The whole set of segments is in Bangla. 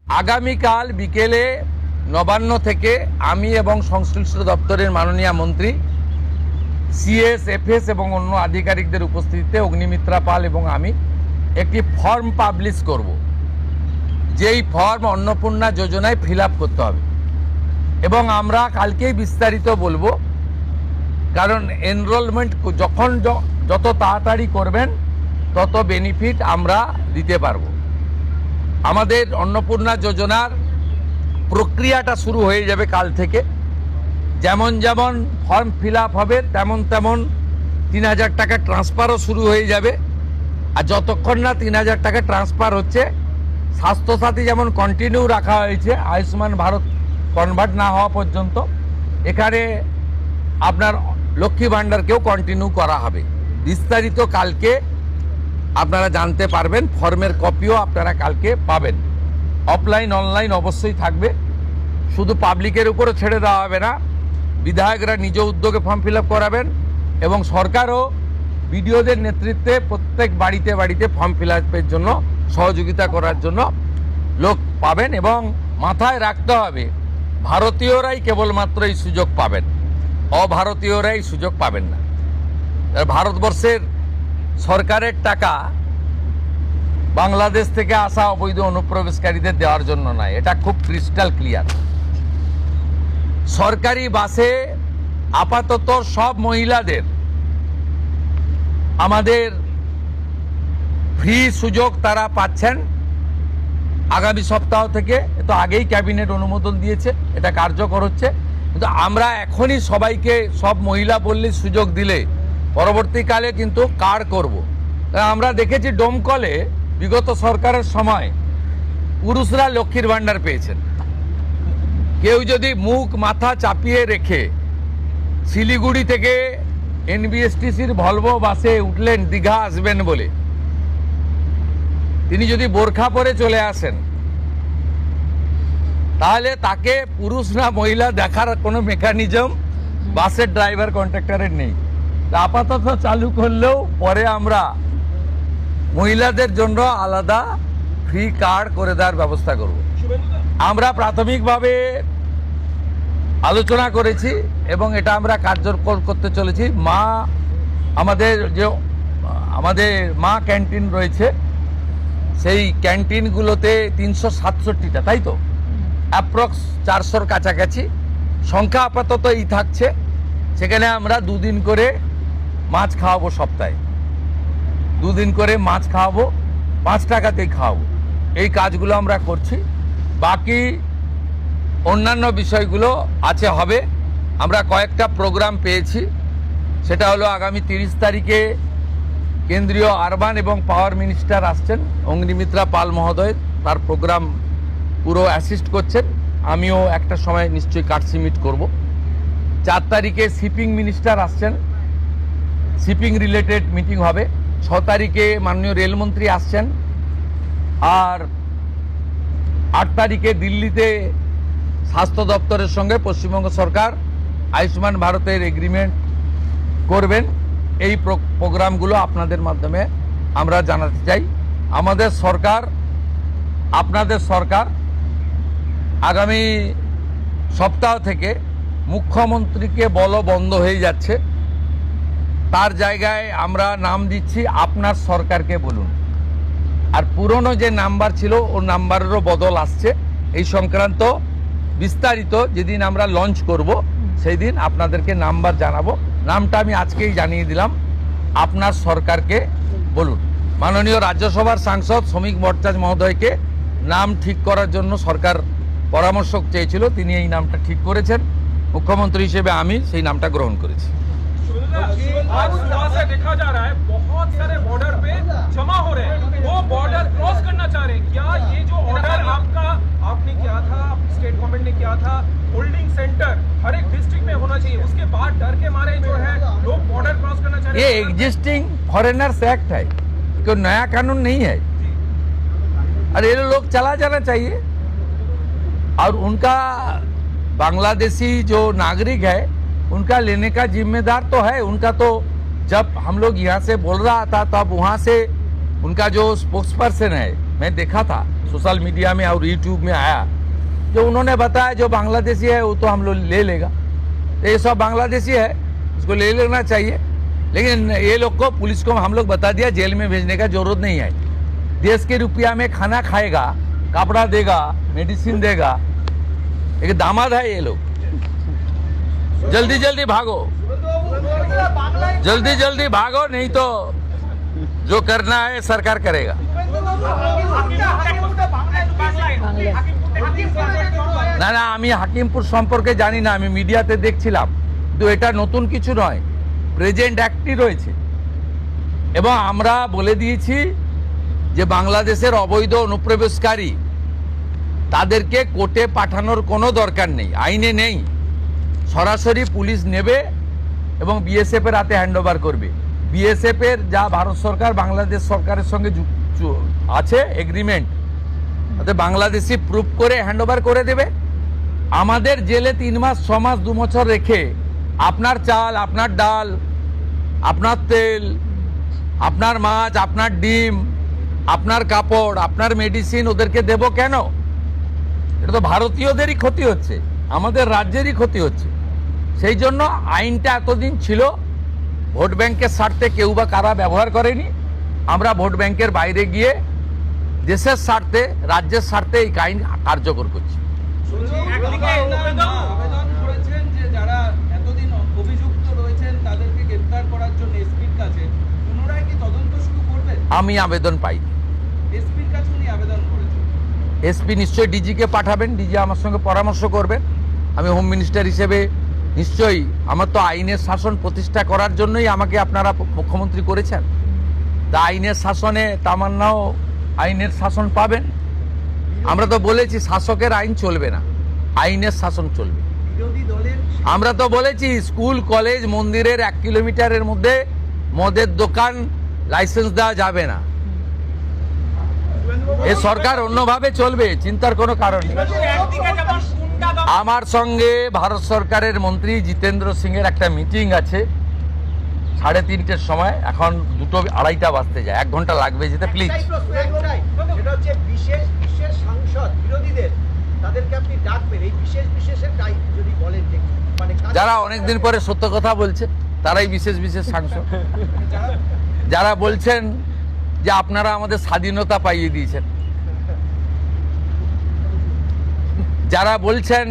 আগামীকাল বিকেলে নবান্ন থেকে আমি এবং সংশ্লিষ্ট দপ্তরের মাননীয় মন্ত্রী সিএস এফএস এবং অন্য আধিকারিকদের উপস্থিতিতে অগ্নিমিত্রা পাল এবং আমি একটি ফর্ম পাবলিশ করব, যেই ফর্ম অন্নপূর্ণা যোজনায় ফিল আপ করতে হবে এবং আমরা কালকেই বিস্তারিত বলবো। কারণ এনরোলমেন্ট যখন যত তাড়াতাড়ি করবেন তত বেনিফিট আমরা দিতে পারবো। আমাদের অন্নপূর্ণা যোজনার প্রক্রিয়াটা শুরু হয়ে যাবে কাল থেকে। যেমন যেমন ফর্ম ফিল আপ হবে তেমন তেমন ৩,০০০ টাকা ট্রান্সফারও শুরু হয়ে যাবে। আর যতক্ষণ না ৩,০০০ টাকা ট্রান্সফার হচ্ছে, স্বাস্থ্যসাথী যেমন কন্টিনিউ রাখা হয়েছে আয়ুষ্মান ভারত কনভার্ট না হওয়া পর্যন্ত, এখানে আপনার লক্ষ্মী ভাণ্ডারকেও কন্টিনিউ করা হবে। বিস্তারিত কালকে আপনারা জানতে পারবেন। ফর্মের কপিও আপনারা কালকে পাবেন। অফলাইন অনলাইন অবশ্যই থাকবে। শুধু পাবলিকের উপরে ছেড়ে দেওয়া হবে না, বিধায়করা নিজ উদ্যোগে ফর্ম ফিল আপ করাবেন এবং সরকারও বিডিওদের নেতৃত্বে প্রত্যেক বাড়িতে বাড়িতে ফর্ম ফিল আপের জন্য সহযোগিতা করার জন্য লোক পাবেন। এবং মাথায় রাখতে হবে, ভারতীয়রাই কেবলমাত্র এই সুযোগ পাবেন, অভারতীয়রাই সুযোগ পাবেন না। ভারতবর্ষের সরকারের টাকা বাংলাদেশ থেকে আসা অবৈধ অনুপ্রবেশকারীদের দেওয়ার জন্য নয়, এটা খুব ক্রিস্টাল ক্লিয়ার। সরকারি বাসে আপাতত সব মহিলাদের আমাদের ফ্রি সুযোগ তারা পাচ্ছেন আগামী সপ্তাহ থেকে। তো আগেই ক্যাবিনেট অনুমোদন দিয়েছে, এটা কার্যকর হচ্ছে। কিন্তু আমরা এখনই সবাইকে, সব মহিলা বললে সুযোগ দিলে পরবর্তীকালে কিন্তু কার্ড করব। আমরা দেখেছি ডোমকলে বিগত সরকারের সময় পুরুষরা লক্ষ্মীর ভাণ্ডার পেয়েছেন। কেউ যদি মুখ মাথা চাপিয়ে রেখে শিলিগুড়ি থেকে এনবিএসটিসির ভলভো বাসে উঠলেন দীঘা আসবেন বলে, তিনি যদি বোরখা পরে চলে আসেন, তাহলে তাকে পুরুষ না মহিলা দেখার কোনো মেকানিজম বাসের ড্রাইভার কন্ট্রাক্টরের নেই। আপাতত চালু করলেও পরে আমরা মহিলাদের জন্য আলাদা ফ্রি কার্ড করে দেওয়ার ব্যবস্থা করব। আমরা প্রাথমিকভাবে আলোচনা করেছি এবং এটা আমরা কার্যকর করতে চলেছি। আমাদের মা ক্যান্টিন রয়েছে, সেই ক্যান্টিনগুলোতে ৩৬৭টা, তাই তো অ্যাপ্রক্স ৪০০-র কাছাকাছি সংখ্যা আপাতত এই থাকছে। সেখানে আমরা ২ দিন করে মাছ খাওয়াবো, সপ্তাহে 2 দিন করে মাছ খাওয়াবো, 5 টাকাতেই খাওয়াবো। এই কাজগুলো আমরা করছি। বাকি অন্যান্য বিষয়গুলো হবে। আমরা কয়েকটা প্রোগ্রাম পেয়েছি। সেটা হলো আগামী 30 তারিখে কেন্দ্রীয় আরবান এবং পাওয়ার মিনিস্টার আসছেন, অগ্নিমিত্রা পাল মহোদয়, তার প্রোগ্রাম পুরো অ্যাসিস্ট করছেন। আমিও একটা সময় নিশ্চয়ই কার্ডসিমিট করব। 4 তারিখে শিপিং মিনিস্টার আসছেন, শিপিং রিলেটেড মিটিং হবে। 6 তারিখে মাননীয় রেলমন্ত্রী আসছেন। আর 8 তারিখে দিল্লিতে স্বাস্থ্য দপ্তরের সঙ্গে পশ্চিমবঙ্গ সরকার আয়ুষ্মান ভারতের এগ্রিমেন্ট করবেন। এই প্রোগ্রামগুলো আপনাদের মাধ্যমে আমরা জানাতে চাই। আমাদের সরকার, আপনাদের সরকার আগামী সপ্তাহ থেকে মুখ্যমন্ত্রীকে বন্ধ হয়ে যাচ্ছে, তার জায়গায় আমরা নাম দিচ্ছি আপনার সরকারকে বলুন। আর পুরনো যে নাম্বার ছিল ও নাম্বারেরও বদল আসছে। এই সংক্রান্ত বিস্তারিত যেদিন আমরা লঞ্চ করব সেই দিন আপনাদেরকে নাম্বার জানাবো। নামটা আমি আজকেই জানিয়ে দিলাম, আপনার সরকারকে বলুন। মাননীয় রাজ্যসভার সাংসদ শ্রমিক ভট্টাচার্য মহোদয়কে নাম ঠিক করার জন্য সরকার পরামর্শ চেয়েছিল, তিনি এই নামটা ঠিক করেছেন। মুখ্যমন্ত্রী হিসেবে আমি সেই নামটা গ্রহণ করেছি। आज सुबह से देखा जा रहा है बहुत सारे बॉर्डर पे जमा हो रहे हैं, वो बॉर्डर क्रॉस करना चाह रहे हैं। क्या ये जो ऑर्डर आपने किया था, स्टेट गवर्नमेंट ने किया था, होल्डिंग सेंटर हर एक डिस्ट्रिक्ट में होना चाहिए, उसके बाद डर के मारे जो है लोग बॉर्डर क्रॉस करना चाह रहे हैं। ये एग्जिस्टिंग फॉरेनर्स एक्ट है, कोई नया कानून नहीं है। और ये लोग चला जाना चाहिए। और उनका बांग्लादेशी जो नागरिक है उनका लेने का जिम्मेदार तो है। उनका तो जब हम लोग यहाँ से बोल रहा था तब वहाँ से उनका जो स्पोक्स पर्सन है मैं देखा था सोशल मीडिया में और यूट्यूब में आया, जो उन्होंने बताया जो बांग्लादेशी है वो तो हम लोग ले लेगा, तो ये सब बांग्लादेशी है, इसको ले लेना चाहिए। लेकिन ये लोग को, पुलिस को हम लोग बता दिया जेल में भेजने का जरूरत नहीं है। देश के रुपया में खाना खाएगा, कपड़ा देगा, मेडिसिन देगा, एक दामाद है ये लोग। जल्दी जल्दी भागो, जल्दी जल्दी भागो, नहीं तो जो करना है सरकार करेगा। না না, আমি হাকিমপুর সম্পর্কে জানি না, আমি মিডিয়াতে দেখছিলাম, কিন্তু এটা নতুন কিছু নয়, প্রেজেন্ট অ্যাক্টই রয়েছে। এবং আমরা বলে দিয়েছি যে বাংলাদেশের অবৈধ অনুপ্রবেশকারী তাদেরকে কোর্টে পাঠানোর কোনো দরকার নেই, আইনে নেই, সরাসরি পুলিশ নেবে এবং বিএসএফ এর হাতে হ্যান্ডওভার করবে। বিএসএফ এর যা ভারত সরকার বাংলাদেশ সরকারের সঙ্গে আছে এগ্রিমেন্ট, তাতে বাংলাদেশি প্রুফ করে হ্যান্ডওভার করে দেবে। আমাদের জেলে 3 মাস 6 মাস 2 বছর রেখে আপনার চাল, আপনার ডাল, আপনার তেল, আপনার মাছ, আপনার ডিম, আপনার কাপড়, আপনার মেডিসিন ওদেরকে দেব কেন? এটা তো ভারতীয়দেরই ক্ষতি হচ্ছে, আমাদের রাজ্যেরই ক্ষতি হচ্ছে। সেই জন্য আইনটা এতদিন ছিল ভোট ব্যাংকের স্বার্থে কেউ বা কারা ব্যবহার করেনি। আমরা ভোট ব্যাংকের বাইরে গিয়ে দেশের স্বার্থে, রাজ্যের স্বার্থে এই আইন কার্যকর করছি। আবেদন করেছেন যে যারা এতদিন অভিযুক্ত রয়েছেন তাদেরকে গ্রেফতার করার জন্য এসপির কাছে, পুনরায় কি তদন্ত শুরু করবেন? আমি আবেদন পাইনি। এসপির কাছে উনি আবেদন করেছেন। এসপি নিশ্চয়ই ডিজিকে পাঠাবেন, ডিজি আমার সঙ্গে পরামর্শ করবেন। আমি হোম মিনিস্টার হিসেবে নিশ্চয়ই, আমার তো আইনের শাসন প্রতিষ্ঠা করার জন্যই আমাকে আপনারা মুখ্যমন্ত্রী করেছেন। তা আইনের শাসনে তামান্নাও আইনের শাসন পাবেন। আমরা তো বলেছি শাসকের আইন চলবে না, আইনের শাসন চলবে। বিরোধী দলের আমরা তো বলেছি স্কুল, কলেজ, মন্দিরের 1 কিলোমিটারের মধ্যে মদের দোকান লাইসেন্স দেওয়া যাবে না। এ সরকার অন্যভাবে চলবে, চিন্তার কোনো কারণ নেই। আমার সঙ্গে ভারত সরকারের মন্ত্রী জিতেন্দ্র সিং এর একটা মিটিং আছে 3:30টার সময়, এখন 2:30 বাজতে যায়, 1 ঘন্টা লাগবে যেতে। প্লিজ এটা হচ্ছে বিশেষ সাংসদ বিরোধীদের, তাদেরকে আপনি ডাকবেন এই বিশেষের টাইপ যদি বলেন যে মানে যারা অনেকদিন পরে সত্য কথা বলছে তারাই বিশেষ সাংসদ। যারা বলছেন যে আপনারা আমাদের স্বাধীনতা পাইয়ে দিয়েছেন, যারা বলছেন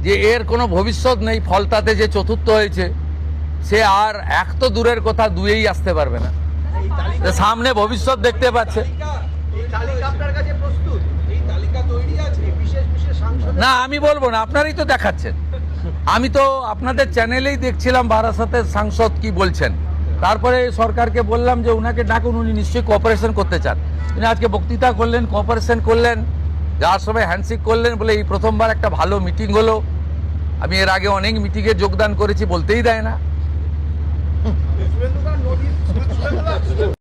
যে এর কোনো ভবিষ্যৎ নেই, ফলতাতে যে চতুর্থ হয়েছে সে আর 1 তো দূরের কথা 2-এই আসতে পারবে না, সামনে ভবিষ্যৎ দেখতে পাচ্ছে। এই তালিকা আপনার কাছে প্রস্তুত? এই তালিকা তৈরি আছে বিশেষ সাংসদ না আমি বলবো না, আপনারাই তো দেখাচ্ছেন। আমি তো আপনাদের চ্যানেলেই দেখছিলাম বারাসাতের সাংসদ কি বলছেন, তারপরে সরকারকে বললাম যে উনাকে ডাকুন, উনি নিশ্চয়ই কোঅপারেশন করতে চান। উনি আজকে বক্তৃতা করলেন, কোঅপারেশন করলেন, যাওয়ার সময় হ্যান্ডশেক করলেন, বলে এই প্রথমবার একটা ভালো মিটিং হলো। আমি এর আগে অনেক মিটিংয়ে যোগদান করেছি, বলতেই দেয় না।